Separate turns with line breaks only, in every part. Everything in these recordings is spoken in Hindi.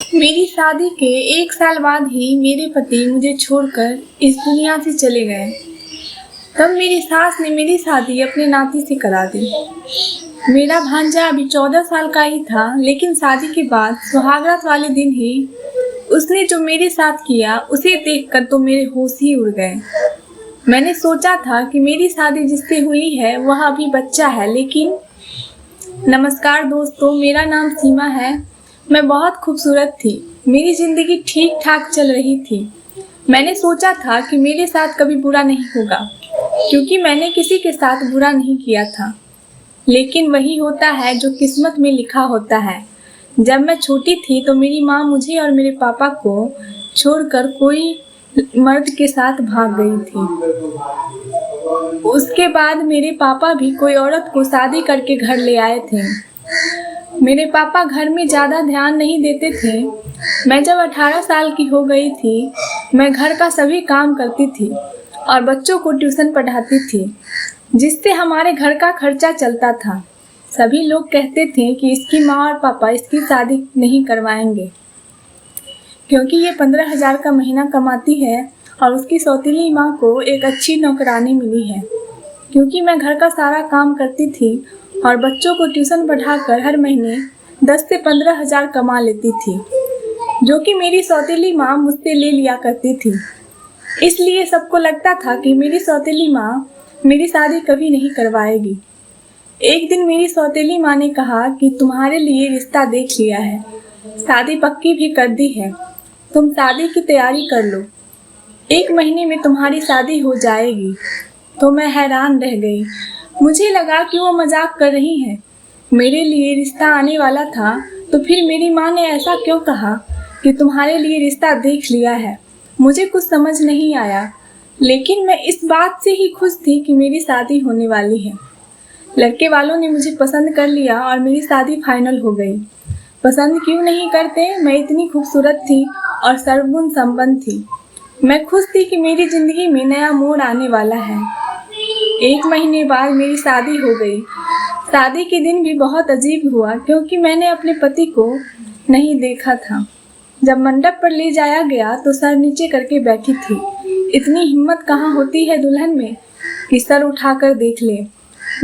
मेरी शादी के 1 साल बाद ही मेरे पति मुझे छोड़कर इस दुनिया से चले गए। तब मेरी सास ने मेरी शादी अपने नाती से करा दी। मेरा भांजा अभी 14 साल का ही था, लेकिन शादी के बाद सुहागरात वाले दिन ही उसने जो मेरे साथ किया उसे देखकर तो मेरे होश ही उड़ गए। मैंने सोचा था कि मेरी शादी जिससे हुई है वह अभी बच्चा है, लेकिन नमस्कार दोस्तों, मेरा नाम सीमा है। मैं बहुत खूबसूरत थी। मेरी ज़िंदगी ठीक ठाक चल रही थी। मैंने सोचा था कि मेरे साथ कभी बुरा नहीं होगा, क्योंकि मैंने किसी के साथ बुरा नहीं किया था। लेकिन वही होता है जो किस्मत में लिखा होता है। जब मैं छोटी थी तो मेरी माँ मुझे और मेरे पापा को छोड़कर कोई मर्द के साथ भाग गई थी। उसके बाद मेरे पापा भी कोई औरत को शादी करके घर ले आए थे। मेरे पापा घर में ज़्यादा ध्यान नहीं देते थे। मैं जब 18 साल की हो गई थी, मैं घर का सभी काम करती थी और बच्चों को ट्यूशन पढ़ाती थी, जिससे हमारे घर का खर्चा चलता था। सभी लोग कहते थे कि इसकी माँ और पापा इसकी शादी नहीं करवाएंगे, क्योंकि ये 15,000 का महीना कमाती है और उसकी सौतेली माँ को एक अच्छी नौकरानी मिली है। क्योंकि मैं घर का सारा काम करती थी और बच्चों को ट्यूशन पढ़ाकर हर महीने 10 से 15,000 कमा लेती थी, जो कि मेरी सौतेली माँ मुझसे ले लिया करती थी। इसलिए सबको लगता था कि मेरी सौतेली माँ मेरी शादी कभी नहीं करवाएगी। एक दिन मेरी सौतेली माँ ने कहा कि तुम्हारे लिए रिश्ता देख लिया है, शादी पक्की भी कर दी है, तुम शादी की तैयारी कर लो, 1 महीने में तुम्हारी शादी हो जाएगी। तो मैं हैरान रह गई। मुझे लगा कि वो मजाक कर रही हैं। मेरे लिए रिश्ता आने वाला था, तो फिर मेरी माँ ने ऐसा क्यों कहा कि तुम्हारे लिए रिश्ता देख लिया है। मुझे कुछ समझ नहीं आया, लेकिन मैं इस बात से ही खुश थी कि मेरी शादी होने वाली है। लड़के वालों ने मुझे पसंद कर लिया और मेरी शादी फाइनल हो गई। पसंद क्यों नहीं करते, मैं इतनी खूबसूरत थी और सर्वगुण संपन्न थी। मैं खुश थी कि मेरी ज़िंदगी में नया मोड़ आने वाला है। 1 महीने बाद मेरी शादी हो गई। शादी के दिन भी बहुत अजीब हुआ, क्योंकि मैंने अपने पति को नहीं देखा था। जब मंडप पर ले जाया गया तो सर नीचे करके बैठी थी। इतनी हिम्मत कहाँ होती है दुल्हन में कि सर उठाकर देख ले।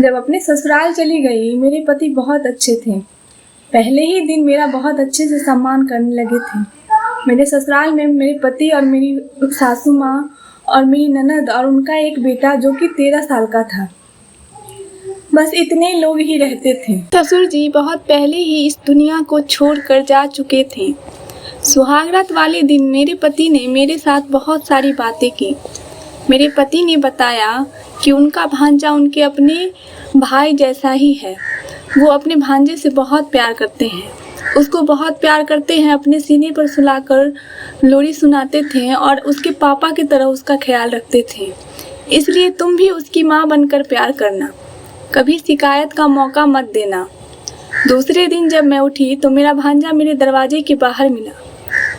जब अपने ससुराल चली गई, मेरे पति बहुत अच्छे थे। पहले ही दिन मेरा बहुत अच्छे से सम्मान करने लगे थे। मेरे ससुराल में मेरे पति और मेरी सासू माँ और मेरी ननद और उनका एक बेटा जो कि 13 साल का था, बस इतने लोग ही रहते थे। ससुर जी बहुत पहले ही इस दुनिया को छोड़कर जा चुके थे। सुहागरात वाले दिन मेरे पति ने मेरे साथ बहुत सारी बातें की। मेरे पति ने बताया कि उनका भांजा उनके अपने भाई जैसा ही है। वो अपने भांजे से बहुत प्यार करते हैं, उसको बहुत प्यार करते हैं। अपने सीने पर सुलाकर लोरी सुनाते थे और उसके पापा की तरह उसका ख्याल रखते थे। इसलिए तुम भी उसकी माँ बनकर प्यार करना, कभी शिकायत का मौका मत देना। दूसरे दिन जब मैं उठी तो मेरा भांजा मेरे दरवाजे के बाहर मिला।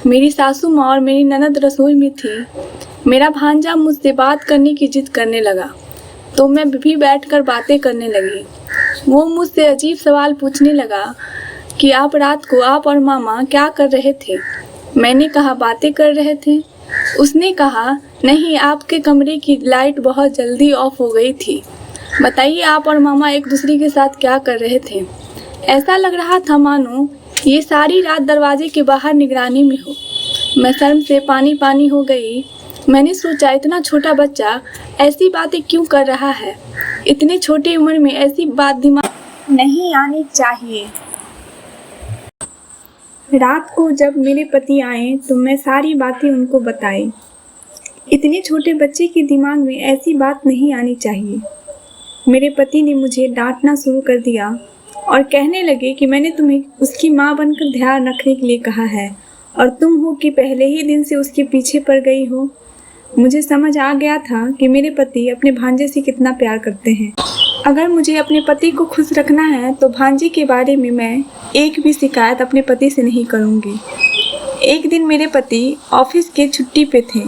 मेरी सासू माँ और मेरी ननद रसोई में थी। मेरा भांजा मुझसे बात करने की जिद करने लगा, तो मैं भी बैठकर बातें करने लगी। वो मुझसे अजीब सवाल पूछने लगा कि आप रात को आप और मामा क्या कर रहे थे। मैंने कहा बातें कर रहे थे। उसने कहा नहीं, आपके कमरे की लाइट बहुत जल्दी ऑफ हो गई थी। बताइए आप और मामा एक दूसरे के साथ क्या कर रहे थे। ऐसा लग रहा था मानो ये सारी रात दरवाजे के बाहर निगरानी में हो। मैं शर्म से पानी पानी हो गई। मैंने सोचा इतना छोटा बच्चा ऐसी बातें क्यों कर रहा है। इतनी छोटी उम्र में ऐसी बात दिमाग नहीं आनी चाहिए। रात को जब मेरे पति आए तो मैं सारी बातें उनको बताई। इतने छोटे बच्चे के दिमाग में ऐसी बात नहीं आनी चाहिए। मेरे पति ने मुझे डांटना शुरू कर दिया और कहने लगे कि मैंने तुम्हें उसकी माँ बनकर ध्यान रखने के लिए कहा है और तुम हो कि पहले ही दिन से उसके पीछे पड़ गई हो। मुझे समझ आ गया था कि मेरे पति अपने भांजे से कितना प्यार करते हैं। अगर मुझे अपने पति को खुश रखना है तो भांजे के बारे में मैं एक भी शिकायत अपने पति से नहीं करूँगी। एक दिन मेरे पति ऑफिस के छुट्टी पे थे,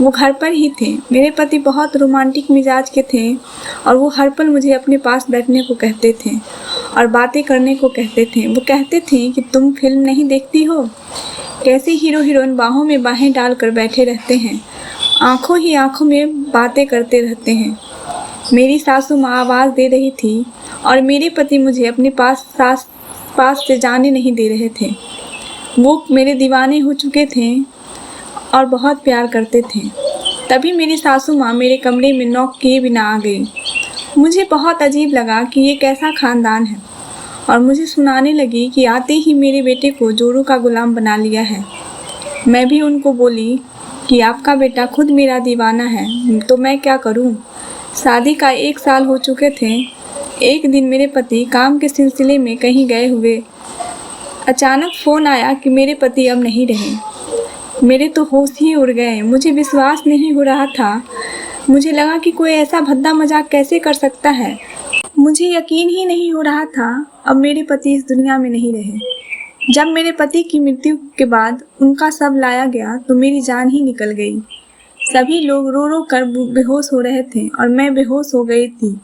वो घर पर ही थे। मेरे पति बहुत रोमांटिक मिजाज के थे और वो हर पल मुझे अपने पास बैठने को कहते थे और बातें करने को कहते थे। वो कहते थे कि तुम फिल्म नहीं देखती हो, कैसे हीरो हीरोइन बाहों में बाहें डालकर बैठे रहते हैं, आंखों ही आंखों में बातें करते रहते हैं। मेरी सासू माँ आवाज़ दे रही थी और मेरे पति मुझे अपने पास से जाने नहीं दे रहे थे। वो मेरे दीवाने हो चुके थे और बहुत प्यार करते थे। तभी मेरी सासू माँ मेरे कमरे में नॉक किए बिना आ गई। मुझे बहुत अजीब लगा कि ये कैसा ख़ानदान है, और मुझे सुनाने लगी कि आते ही मेरे बेटे को जोरू का गुलाम बना लिया है। मैं भी उनको बोली कि आपका बेटा खुद मेरा दीवाना है, तो मैं क्या करूं? शादी का 1 साल हो चुके थे। एक दिन मेरे पति काम के सिलसिले में कहीं गए हुए। अचानक फ़ोन आया कि मेरे पति अब नहीं रहे। मेरे तो होश ही उड़ गए। मुझे विश्वास नहीं हो रहा था। मुझे लगा कि कोई ऐसा भद्दा मजाक कैसे कर सकता है। मुझे यकीन ही नहीं हो रहा था अब मेरे पति इस दुनिया में नहीं रहे। जब मेरे पति की मृत्यु के बाद उनका शव लाया गया तो मेरी जान ही निकल गई। सभी लोग रो रो कर बेहोश हो रहे थे और मैं बेहोश हो गई थी।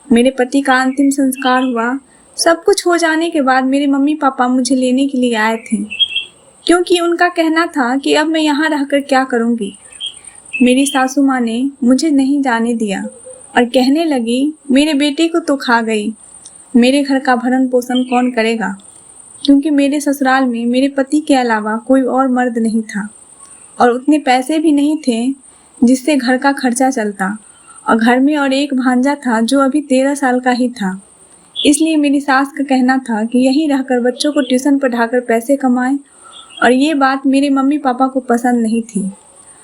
मेरे पति का अंतिम संस्कार हुआ। सब कुछ हो जाने के बाद मेरे मम्मी पापा मुझे लेने के लिए आए थे, क्योंकि उनका कहना था कि अब मैं यहाँ रहकर क्या करूँगी। मेरी सासू माँ ने मुझे नहीं जाने दिया और कहने लगी, मेरे बेटे को तो खा गई, मेरे घर का भरण पोषण कौन करेगा? क्योंकि मेरे ससुराल में मेरे पति के अलावा कोई और मर्द नहीं था और उतने पैसे भी नहीं थे जिससे घर का खर्चा चलता, और घर में और एक भांजा था जो अभी 13 साल का ही था। इसलिए मेरी सास का कहना था कि यहीं रहकर बच्चों को ट्यूशन पढ़ाकर पैसे कमाएं, और ये बात मेरे मम्मी पापा को पसंद नहीं थी।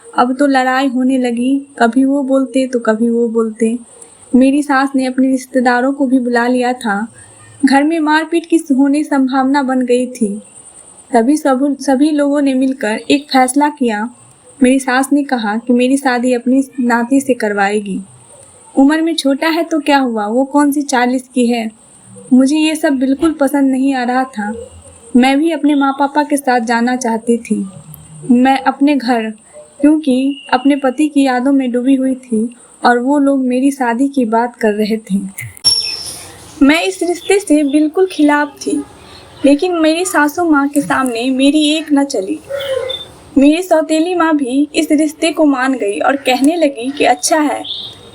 अब तो लड़ाई होने लगी, कभी वो बोलते तो कभी वो बोलते। मेरी सास ने अपने रिश्तेदारों को भी बुला लिया था। घर में मारपीट की होने संभावना बन गई थी। तभी सभी लोगों ने मिलकर एक फैसला किया। मेरी सास ने कहा कि मेरी शादी अपनी नाती से करवाएगी। उम्र में छोटा है तो क्या हुआ, वो कौन सी 40 की है। मुझे ये सब बिल्कुल पसंद नहीं आ रहा था। मैं भी अपने माँ पापा के साथ जाना चाहती थी, मैं अपने घर, क्योंकि अपने पति की यादों में डूबी हुई थी और वो लोग मेरी शादी की बात कर रहे थे। मैं इस रिश्ते से बिल्कुल खिलाफ थी, लेकिन मेरी सासू माँ के सामने मेरी एक न चली। मेरी सौतेली माँ भी इस रिश्ते को मान गई और कहने लगी कि अच्छा है,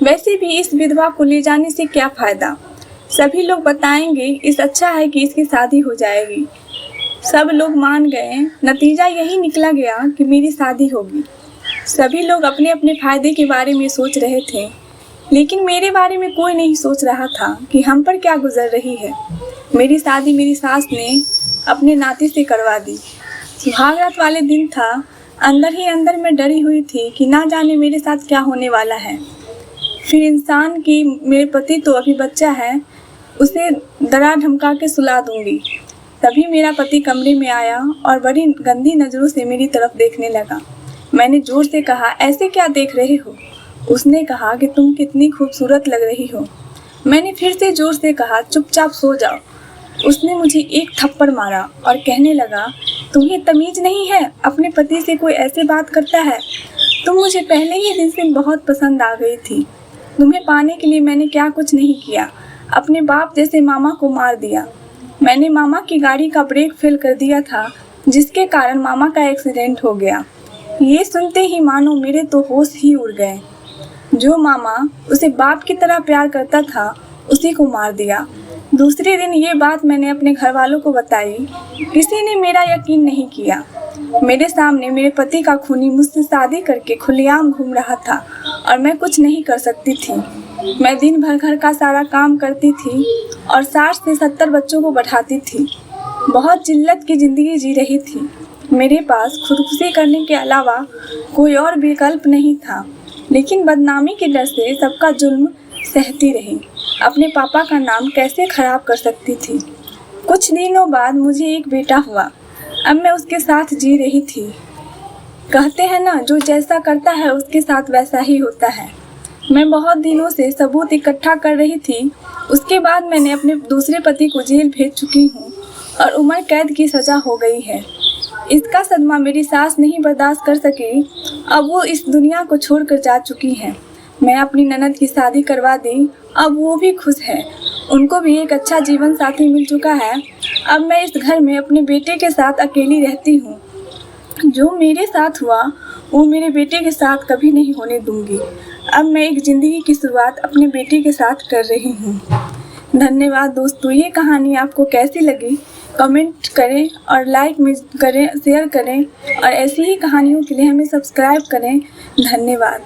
वैसे भी इस विधवा को ले जाने से क्या फ़ायदा, सभी लोग बताएंगे इस अच्छा है कि इसकी शादी हो जाएगी। सब लोग मान गए। नतीजा यही निकला गया कि मेरी शादी होगी। सभी लोग अपने अपने फ़ायदे के बारे में सोच रहे थे, लेकिन मेरे बारे में कोई नहीं सोच रहा था कि हम पर क्या गुजर रही है। मेरी शादी मेरी सास ने अपने नाती से करवा दी। सुहाग रात वाले दिन था। अंदर ही अंदर मैं डरी हुई थी कि ना जाने मेरे साथ क्या होने वाला है। फिर इंसान की मेरे पति तो अभी बच्चा है, उसे डरा धमका के सुला दूंगी। तभी मेरा पति कमरे में आया और बड़ी गंदी नज़रों से मेरी तरफ देखने लगा। मैंने जोर से कहा, ऐसे क्या देख रहे हो? उसने कहा कि तुम कितनी खूबसूरत लग रही हो। मैंने फिर से जोर से कहा, चुपचाप सो जाओ। उसने मुझे एक थप्पड़ मारा और कहने लगा, तुम्हें तमीज़ नहीं है, अपने पति से कोई ऐसे बात करता है। तुम मुझे पहले ही दिन से बहुत पसंद आ गई थी। तुम्हें पाने के लिए मैंने क्या कुछ नहीं किया, अपने बाप जैसे मामा को मार दिया। मैंने मामा की गाड़ी का ब्रेक फेल कर दिया था, जिसके कारण मामा का एक्सीडेंट हो गया। ये सुनते ही मानो मेरे तो होश ही उड़ गए। जो मामा उसे बाप की तरह प्यार करता था, उसी को मार दिया। दूसरे दिन ये बात मैंने अपने घर वालों को बताई। किसी ने मेरा यकीन नहीं किया। मेरे सामने मेरे पति का खूनी मुझसे शादी करके खुलेआम घूम रहा था और मैं कुछ नहीं कर सकती थी। मैं दिन भर घर का सारा काम करती थी और 60 से 70 बच्चों को बढ़ाती थी। बहुत जिल्लत की ज़िंदगी जी रही थी। मेरे पास खुदकुशी करने के अलावा कोई और विकल्प नहीं था, लेकिन बदनामी के डर से सबका जुल्म सहती रही। अपने पापा का नाम कैसे खराब कर सकती थी। कुछ दिनों बाद मुझे एक बेटा हुआ। अब मैं उसके साथ जी रही थी। कहते हैं ना, जो जैसा करता है उसके साथ वैसा ही होता है। मैं बहुत दिनों से सबूत इकट्ठा कर रही थी। उसके बाद मैंने अपने दूसरे पति को जेल भेज चुकी हूँ और उम्र कैद की सज़ा हो गई है। इसका सदमा मेरी सास नहीं बर्दाश्त कर सकी। अब वो इस दुनिया को छोड़कर जा चुकी हैं। मैं अपनी ननद की शादी करवा दी। अब वो भी खुश है, उनको भी एक अच्छा जीवन साथी मिल चुका है। अब मैं इस घर में अपने बेटे के साथ अकेली रहती हूँ। जो मेरे साथ हुआ वो मेरे बेटे के साथ कभी नहीं होने दूंगी। अब मैं एक ज़िंदगी की शुरुआत अपने बेटे के साथ कर रही हूँ। धन्यवाद दोस्तों। ये कहानी आपको कैसी लगी कमेंट करें और लाइक में करें, शेयर करें और ऐसी ही कहानियों के लिए हमें सब्सक्राइब करें। धन्यवाद।